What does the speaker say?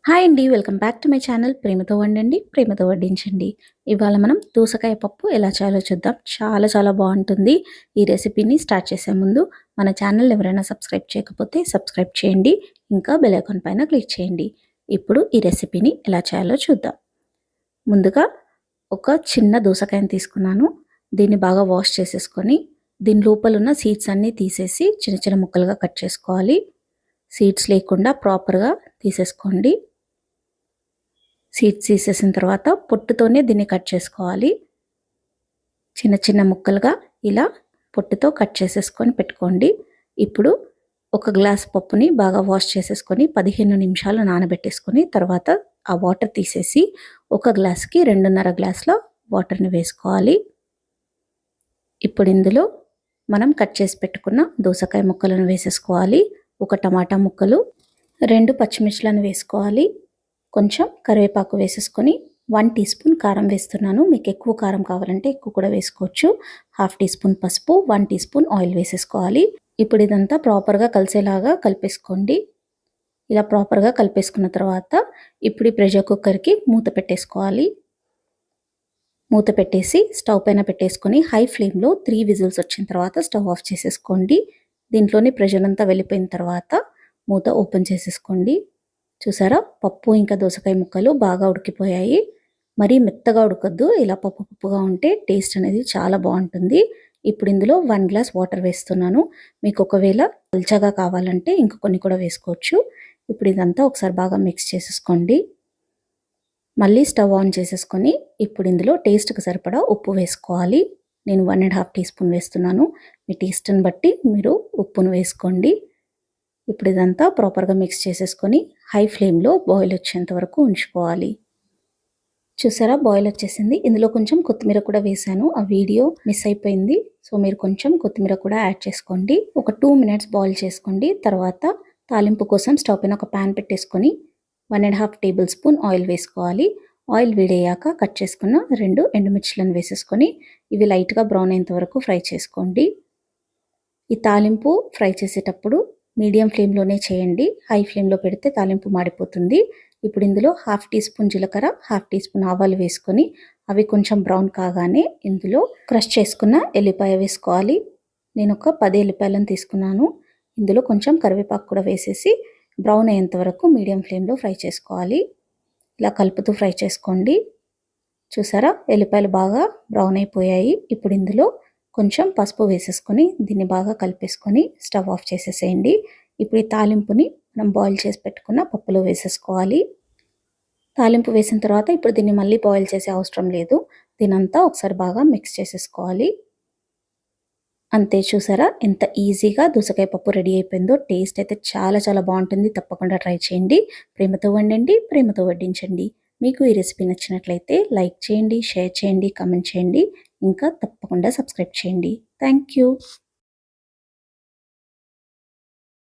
Hi అండి. Welcome back to my channel ప్రేమతో వండండి, ప్రేమతో వడ్డించండి. ఇవాళ మనం దోసకాయ పప్పు ఎలా చేయాలో చూద్దాం. చాలా చాలా బాగుంటుంది. ఈ రెసిపీని స్టార్ట్ చేసే ముందు మన ఛానల్ ఎవరైనా సబ్స్క్రైబ్ చేయకపోతే సబ్స్క్రైబ్ చేయండి. ఇంకా బెల్ ఐకాన్ పైన క్లిక్ చేయండి. ఇప్పుడు ఈ రెసిపీని ఎలా చేయాలో చూద్దాం. ముందుగా ఒక చిన్న దోసకాయని తీసుకున్నాను. దీన్ని బాగా వాష్ చేసేసుకొని దీని లోపల ఉన్న సీడ్స్ అన్నీ తీసేసి చిన్న చిన్న ముక్కలుగా కట్ చేసుకోవాలి. సీడ్స్ లేకుండా ప్రాపర్గా తీసేసుకోండి. సీడ్స్ తీసేసిన తర్వాత పొట్టుతోనే దీన్ని కట్ చేసుకోవాలి. చిన్న చిన్న ముక్కలుగా ఇలా పొట్టుతో కట్ చేసేసుకొని పెట్టుకోండి. ఇప్పుడు ఒక గ్లాస్ పప్పుని బాగా వాష్ చేసేసుకొని 15 నిమిషాలు నానబెట్టేసుకొని తర్వాత ఆ వాటర్ తీసేసి ఒక గ్లాస్కి 2.5 గ్లాసుల వాటర్ని వేసుకోవాలి. ఇప్పుడు ఇందులో మనం కట్ చేసి పెట్టుకున్న దోసకాయ ముక్కలను వేసేసుకోవాలి. ఒక టమాటా ముక్కలు, 2 పచ్చిమిర్చిలను వేసుకోవాలి. కొంచెం కరివేపాకు వేసేసుకొని 1 టీ స్పూన్ కారం వేస్తున్నాను. మీకు ఎక్కువ కారం కావాలంటే ఎక్కువ కూడా వేసుకోవచ్చు. 1/2 టీ స్పూన్ పసుపు, 1 టీ స్పూన్ ఆయిల్ వేసేసుకోవాలి. ఇప్పుడు ఇదంతా ప్రాపర్గా కలిసేలాగా కలిపేసుకోండి. ఇలా ప్రాపర్గా కలిపేసుకున్న తర్వాత ఇప్పుడు ఈ ప్రెషర్ కుక్కర్కి మూత పెట్టేసుకోవాలి. మూత పెట్టేసి స్టవ్ పైన పెట్టేసుకొని హై ఫ్లేమ్లో 3 విజిల్స్ వచ్చిన తర్వాత స్టవ్ ఆఫ్ చేసేసుకోండి. దీంట్లోని ప్రెషర్ అంతా వెళ్ళిపోయిన తర్వాత మూత ఓపెన్ చేసేసుకోండి. చూసారా, పప్పు ఇంకా దోసకాయ ముక్కలు బాగా ఉడికిపోయాయి. మరీ మెత్తగా ఉడకద్దు, ఇలా పప్పు పప్పుగా ఉంటే టేస్ట్ అనేది చాలా బాగుంటుంది. ఇప్పుడు ఇందులో 1 గ్లాస్ వాటర్ వేస్తున్నాను. మీకు ఒకవేళ పల్చగా కావాలంటే ఇంక కొన్ని కూడా వేసుకోవచ్చు. ఇప్పుడు ఇదంతా ఒకసారి బాగా మిక్స్ చేసేసుకోండి. మళ్ళీ స్టవ్ ఆన్ చేసేసుకొని ఇప్పుడు ఇందులో టేస్ట్కి సరిపడా ఉప్పు వేసుకోవాలి. నేను 1.5 టీ స్పూన్ వేస్తున్నాను. మీ టేస్ట్ని బట్టి మీరు ఉప్పును వేసుకోండి. ఇప్పుడు ఇదంతా ప్రాపర్గా మిక్స్ చేసేసుకొని హై ఫ్లేమ్లో బాయిల్ వచ్చేంత వరకు ఉంచుకోవాలి. చూసారా, బాయిల్ వచ్చేసింది. ఇందులో కొంచెం కొత్తిమీర కూడా వేసాను. ఆ వీడియో మిస్ అయిపోయింది. సో మీరు కొంచెం కొత్తిమీర కూడా యాడ్ చేసుకోండి. ఒక 2 మినిట్స్ బాయిల్ చేసుకోండి. తర్వాత తాలింపు కోసం స్టవ్ పైన ఒక ప్యాన్ పెట్టేసుకొని 1.5 టేబుల్ స్పూన్ ఆయిల్ వేసుకోవాలి. ఆయిల్ వేడయ్యాక కట్ చేసుకున్న 2 ఎండుమిర్చిలను వేసేసుకొని ఇవి లైట్గా బ్రౌన్ అయ్యేంత వరకు ఫ్రై చేసుకోండి. ఈ తాలింపు ఫ్రై చేసేటప్పుడు మీడియం ఫ్లేమ్లోనే చేయండి. హై ఫ్లేమ్లో పెడితే తాలింపు మాడిపోతుంది. ఇప్పుడు ఇందులో 1/2 టీ స్పూన్ జీలకర్ర, 1/2 టీ స్పూన్ ఆవాలు వేసుకొని అవి కొంచెం బ్రౌన్ కాగానే ఇందులో క్రష్ చేసుకున్న ఎల్లిపాయ వేసుకోవాలి. నేను ఒక 10 ఎల్లిపాయలను తీసుకున్నాను. ఇందులో కొంచెం కరివేపాకు కూడా వేసేసి బ్రౌన్ అయ్యేంత వరకు మీడియం ఫ్లేమ్లో ఫ్రై చేసుకోవాలి. ఇలా కలుపుతూ ఫ్రై చేసుకోండి. చూసారా, ఎల్లిపాయలు బాగా బ్రౌన్ అయిపోయాయి. ఇప్పుడు ఇందులో కొంచెం పసుపు వేసేసుకొని దీన్ని బాగా కలిపేసుకొని స్టవ్ ఆఫ్ చేసేసేయండి. ఇప్పుడు ఈ తాలింపుని మనం బాయిల్ చేసి పెట్టుకున్న పప్పులో వేసేసుకోవాలి. తాలింపు వేసిన తర్వాత ఇప్పుడు దీన్ని మళ్ళీ బాయిల్ చేసే అవసరం లేదు. దీనంతా ఒకసారి బాగా మిక్స్ చేసేసుకోవాలి. అంతే, చూసారా ఎంత ఈజీగా దోసకాయ పప్పు రెడీ అయిపోయిందో. టేస్ట్ అయితే చాలా చాలా బాగుంటుంది. తప్పకుండా ట్రై చేయండి. ప్రేమతో వండండి, ప్రేమతో వడ్డించండి. మీకు ఈ రెసిపీ నచ్చినట్లయితే లైక్ చేయండి, షేర్ చేయండి, కామెంట్ చేయండి. ఇంకా తప్పకుండా సబ్స్క్రైబ్ చేయండి. Thank you.